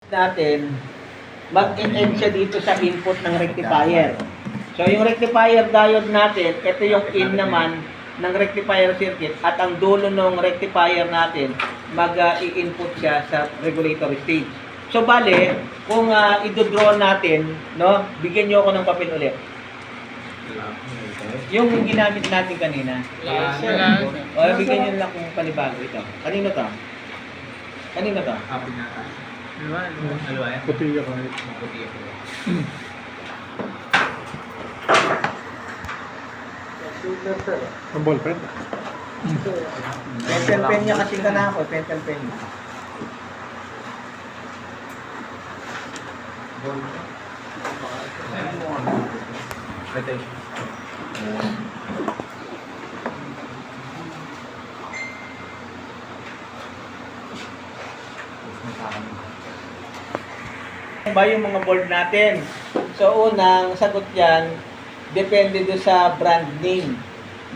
natin, mag-end siya dito sa input ng rectifier. So yung rectifier diode natin, ito yung in naman ng rectifier circuit at ang dulo ng rectifier natin, mag-i-input siya sa regulator stage. So bale, kung i-draw natin, no, bigyan niyo ako ng papel ulit. Yung ginamit natin kanina. O, bigyan niyo lang kung panibago ito. Kanino to? Kanino to? Puti ako. Ang ballpen. Pencil pen niya kasi ka na ako, pencil pen. Ba yung mga board natin? So unang sagot yan, depende do sa brand name.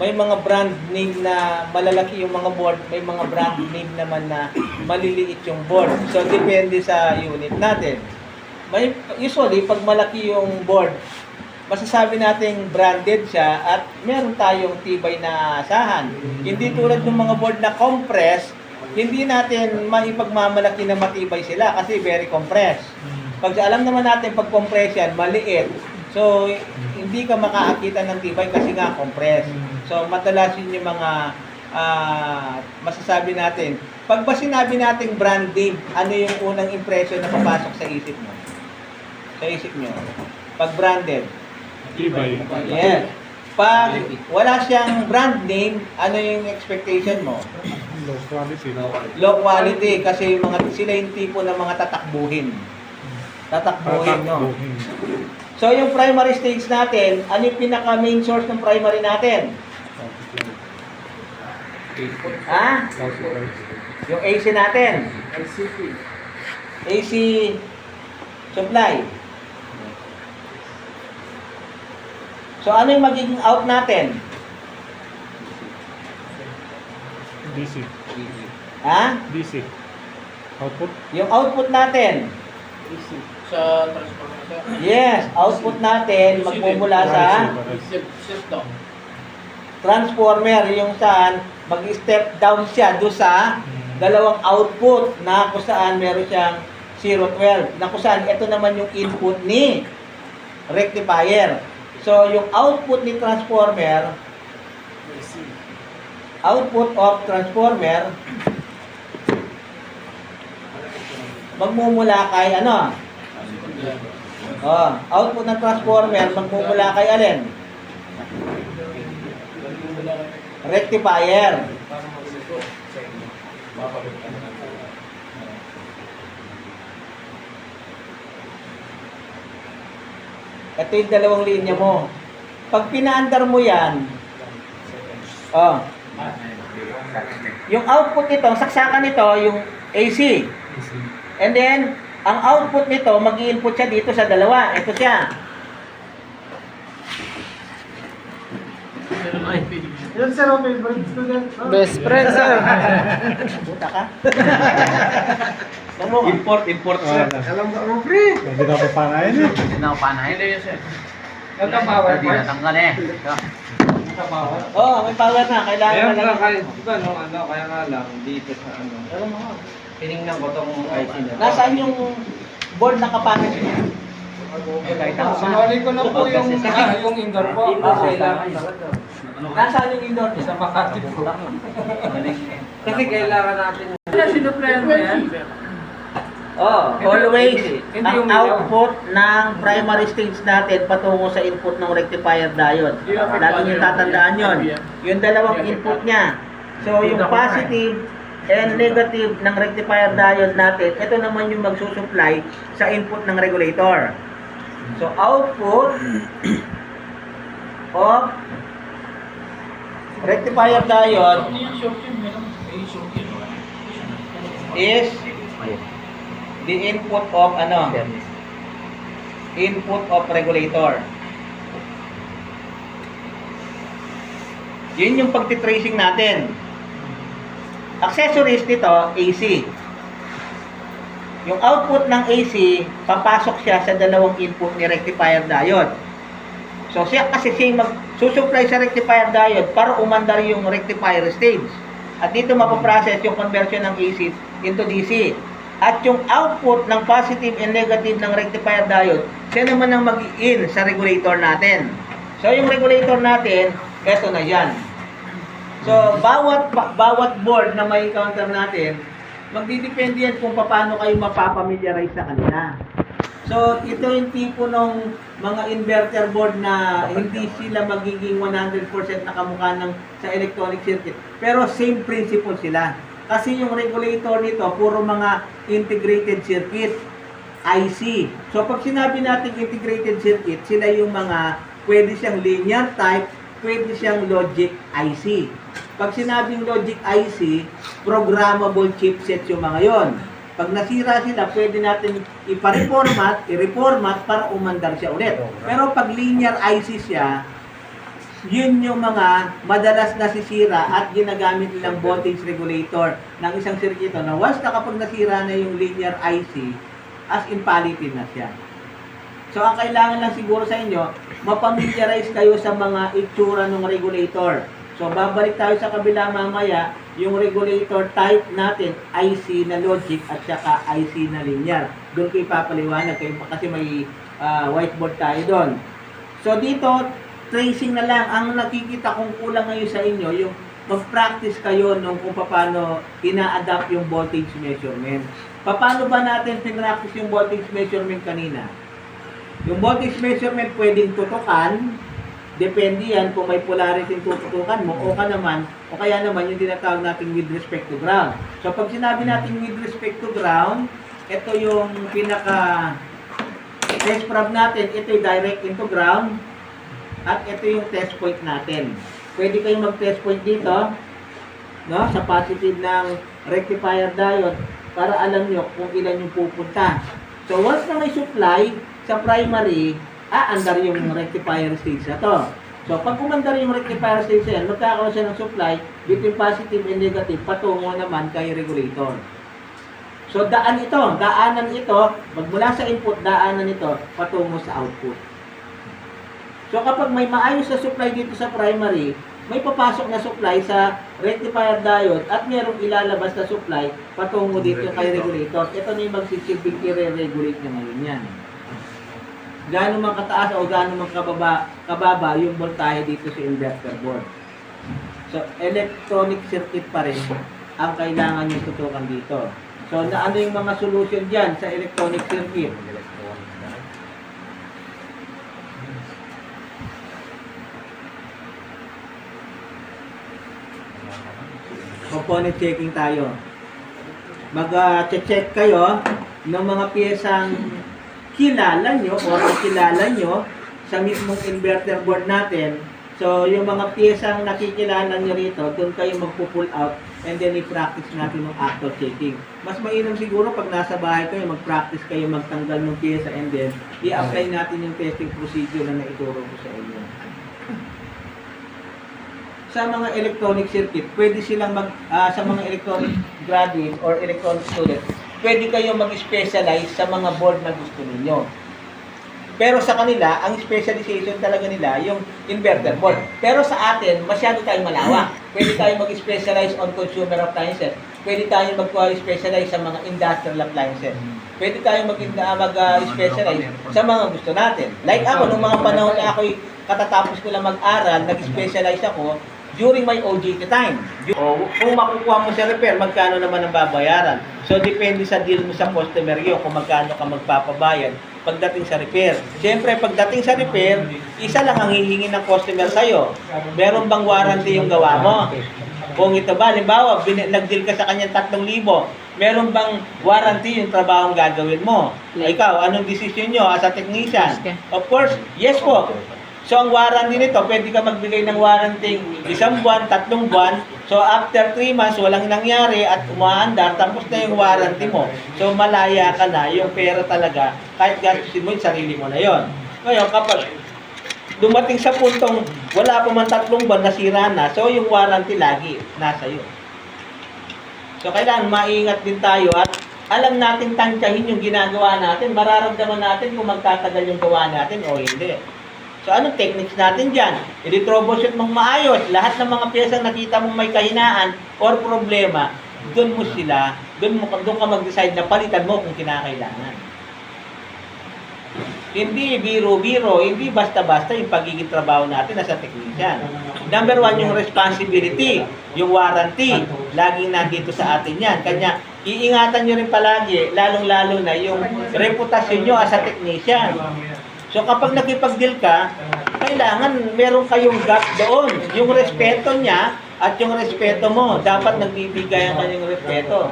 May mga brand name na malalaki yung mga board, may mga brand name naman na maliliit yung board. So depende sa unit natin. Usually pag malaki yung board, masasabi nating branded siya at meron tayong tibay na asahan. Hindi tulad ng mga board na compressed, hindi natin maipagmamalaki na matibay sila kasi very compressed. Pag alam naman natin pag compress yan, maliit. So, hindi ka makakakita ng tibay kasi nga compress. So, madalas yun yung mga masasabi natin. Pag ba sinabi nating branding, ano yung unang impression na papasok sa isip mo? Sa isip nyo? Pag branded? Tibay. Yes. Pag wala siyang brand name, ano yung expectation mo? Low quality. Low quality kasi sila yung tipo ng mga tatakbuhin. Tatakbuhin, no? So, yung primary stage natin, ano yung pinaka-main source ng primary natin? Ha? Yung AC natin? AC supply. So, ano yung magiging out natin? DC. Ha? DC. Output. Yung output natin? Sa transformer. Yes, output natin magmumula sa Step down. transformer, yung saan mag-step down siya do sa dalawang output na kung saan meron siyang 012 na kung saan ito naman yung input ni rectifier. So yung output ni transformer, output of transformer magmumula kay ano? Output ng transformer magmumula kay alin? Rectifier. Ito yung dalawang linya mo. Pag pinaandar mo yan, yung output nito, saksakan nito, yung AC. And then, ang output nito, mag-i-input siya dito sa dalawa. Ito siya. Yan sir, ang favorite student. Best friend, sir. Buta ka. Import sir. Alam mo, free. Hindi na papanayan eh. Hindi yun sir. Nagka-power Hindi natanggal eh. Nagka-power. May power na. Kailangan Kaya na nga, lang. diba no, kaya nga lang, dito sa ano. Alam mo, Tinignan ko tong IC na. nasaan yung board na kapatid niya? Kahit ako Sinuli ko na po yung indoor po. Kailangan talaga. Nasaan yung indoor niya? Sa Makati po. Kasi kailangan natin. Sinuplehan mo yan? Always, Hindi ang yung ilaw. output ng primary stage natin patungo sa input ng rectifier diode. Lagi nyo tatandaan yun. Yung dalawang input niya. So, yung positive and negative ng rectifier diode natin, ito naman yung magsusupply sa input ng regulator. So, output of rectifier diode is the input of input of regulator. Yun yung pagtitracing natin. Accessories nito, AC. Yung output ng AC, papasok siya sa dalawang input ni rectifier diode. So siya kasi siya magsusupply sa rectifier diode para umandar yung rectifier stage. At dito mapaprocess yung conversion ng AC into DC. At yung output ng positive and negative ng rectifier diode, siya naman ang mag-in sa regulator natin. So yung regulator natin, eto na yan. So bawat board na may counter natin, magdidepende yan kung paano kayo mapapamiliarize sa kanila. So ito yung tipo ng mga inverter board na hindi sila magiging 100% nakamukha ng sa electronic circuit. Pero same principle sila. Kasi yung regulator nito, puro mga integrated circuit, IC. So pag sinabi natin integrated circuit, sila yung mga pwede siyang linear type, pwede siyang logic IC. Pag sinabing logic IC, programmable chipset yung mga yon. Pag nasira sila, pwede natin ipa-reformat, i-reformat para umandar siya ulit. Pero pag linear IC siya, yun yung mga madalas nasisira at ginagamit nilang voltage regulator ng isang circuito na once na kapag nasira na yung linear IC, as in palitin na siya. So ang kailangan lang siguro sa inyo, mapamiliarize kayo sa mga itsura ng regulator. So babalik tayo sa kabila mamaya, yung regulator type natin, IC na logic at saka IC na linear. Doon ko ipapaliwanag kayo kasi may whiteboard tayo doon. So dito, tracing na lang. Ang nakikita kong kulang ngayon sa inyo, yung mag-practice kayo nung kung paano ina-adapt yung voltage measurement. Paano ba natin pinractice yung voltage measurement kanina? Yung voltage measurement pwedeng tutukan, depende yan kung may polarity tututukan mo o kaya naman yung tinatawag natin with respect to ground. So pag sinabi natin with respect to ground, ito yung pinaka test probe natin, ito yung direct into ground at ito yung test point natin. Pwede kayong mag-test point dito, no, sa positive ng rectifier diode para alam nyo kung ilan yung pupunta. So once na may supply sa primary, aandar yung rectifier stage na to. So, pag umandar yung rectifier stage na yan, magkakaroon siya ng supply between positive and negative patungo naman kay regulator. So, daanan ito, magmula sa input, daanan ito patungo sa output. So, kapag may maayos na supply dito sa primary, may papasok na supply sa rectifier diode at mayroong ilalabas na supply patungo dito kay regulator. Ito na yung magsisilbing i-regulate niya ngayon yan. Gaano man kataas o gaano man kababa yung voltahe dito sa inverter board. So, electronic circuit pa rin ang kailangan yung tutukan dito. So, ano yung mga solution dyan sa electronic circuit? Component checking tayo. Mag-check kayo ng mga piyesang kilala nyo o nakilala nyo sa mismong inverter board natin. So, yung mga piyesang nakikilala nyo rito, doon kayo magpo-pull out and then i-practice natin ng actual checking. Mas mainam siguro pag nasa bahay kayo, mag-practice kayo magtanggal ng piyesa and then i-apply natin yung testing procedure na naituro ko sa inyo. Sa mga electronic circuit, pwede silang sa mga electronic graduate or electronic student, pwede kayo mag-specialize sa mga board na gusto ninyo. Pero sa kanila, ang specialization talaga nila, yung inverter board. Pero sa atin, masyado tayong malawak. Pwede tayong mag-specialize on consumer appliances. Pwede tayong mag-specialize sa mga industrial appliances. Pwede tayong mag-specialize sa mga gusto natin. Like ako, nung mga panahon na ako'y katatapos ko lang mag-aral, nag-specialize ako, during my OJT time. Kung makukuha mo sa repair, magkano naman ang babayaran? So, depende sa deal mo sa customer yun kung magkano ka magpapabayad pagdating sa repair. Siyempre, pagdating sa repair, isa lang ang hihingi ng customer sa'yo. Meron bang warranty yung gawa mo? Kung ito ba, halimbawa, nag-deal ka sa kanya 3,000, meron bang warranty yung trabahong gagawin mo? Ikaw, anong decision nyo as a technician? Of course, yes po. So, ang warranty nito, pwede ka magbigay ng warranty 1 buwan, 3 buwan. So, after 3 months, walang nangyari at umaandar, tapos na yung warranty mo. So, malaya ka na, yung pera talaga, kahit gastusin mo, yung sarili mo na yon. Ngayon, kapag dumating sa puntong wala pa man 3 buwan, nasira na, so yung warranty lagi nasa iyo. So, kailangan maingat din tayo at alam natin tansyahin yung ginagawa natin, mararamdaman natin kung magtatagal yung gawa natin o hindi. So, anong techniques natin dyan? I-troubleshoot mong maayos. Lahat ng mga piyesang nakita mong may kahinaan or problema, doon ka mag-decide na palitan mo kung kinakailangan. Hindi biro-biro, hindi basta-basta yung pagiging trabaho natin as a technician. Number 1, yung responsibility, yung warranty, laging nandito sa atin yan. Kanya, iingatan nyo rin palagi, lalong-lalo na yung reputasyon nyo as a technician. So kapag nakipag-deal ka, kailangan meron kayong gap doon. Yung respeto niya at yung respeto mo, dapat nagbibigayan ka yung respeto.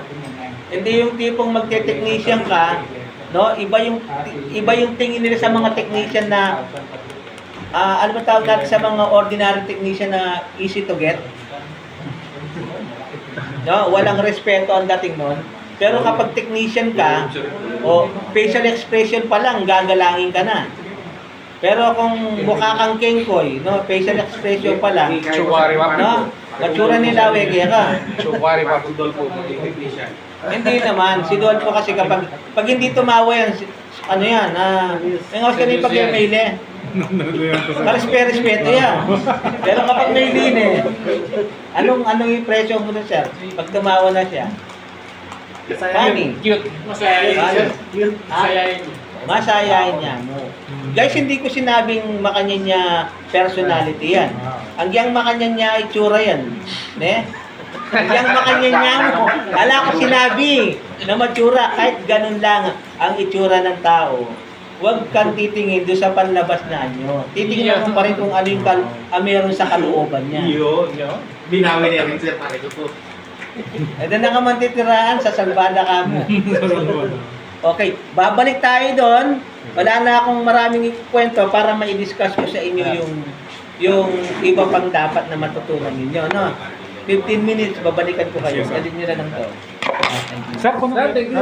Hindi yung tipong magte-technician ka, no? Iba yung tingin nila sa mga technician na ano ba tawag natin sa mga ordinary technician na easy to get? No, walang respeto ang dating nun. Pero kapag technician ka, o facial expression pa lang, gagalangin ka na. Pero kung mukha kang kengkoy, no, facial expression pa lang, no, matsura nila, wege ka. Hindi naman, si Dolfo kasi pag hindi tumawa yan, ano yan, ngayon ka rin pag-email eh. Respeto yan. Pero kapag may line, anong impression mo na siya? Pag tumawa na siya? Funny. Cute. Masayahin. Masayahin niya mo. Guys, hindi ko sinabing makanya niya personality yan. Ang yang makanya niya itsura yan. Ne? Ang yang makanya niya mo. Ala ko sinabi na matsura, kahit ganun lang ang itsura ng tao. Huwag kang titingin doon sa panlabas na anyo. Titingnan mo pa rin kung ano yung meron sa kalooban niya. Binawi niya rin sir, pare ko po. E doon na ka man titiraan, sa salbada ka mo. Okay, babalik tayo doon. Wala na akong maraming kwento para ma-discuss ko sa inyo yung iba pang dapat na matutunan ninyo, no? 15 minutes, babalikan ko kayo. Galing nyo na lang to. Sir, kung Sir, thank you.